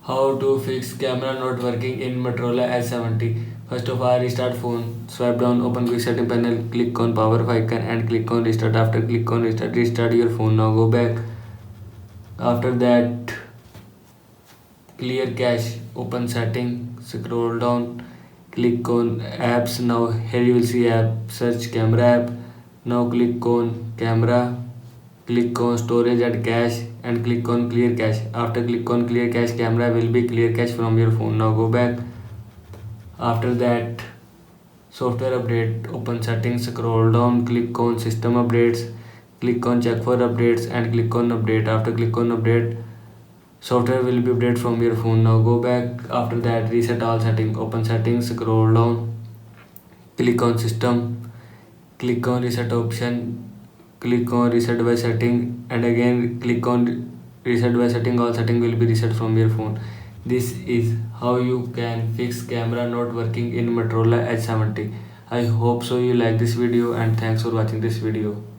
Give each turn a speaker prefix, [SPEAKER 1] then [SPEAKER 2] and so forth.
[SPEAKER 1] How to fix camera not working in Motorola S70. First of all, restart phone. Swipe down, open quick setting panel, click on power icon and click on restart. After click on restart, restart your phone. Now go back. After that, clear cache, open setting, scroll down, click on apps. Now here you will see app, search camera app. Now click on camera, click on storage and cache and click on clear cache. After click on clear cache, camera will be clear cache from your phone. Now go back. After that, software update, open settings, scroll down, click on system updates, click on check for updates and click on update. After click on update, software will be updated from your phone. Now go back. After that, reset all settings, open settings, scroll down, click on system, click on reset option, click on reset by setting and again click on reset by setting. All setting will be reset from your phone. This is how you can fix camera not working in Motorola H70. I hope so you like this video and thanks for watching this video.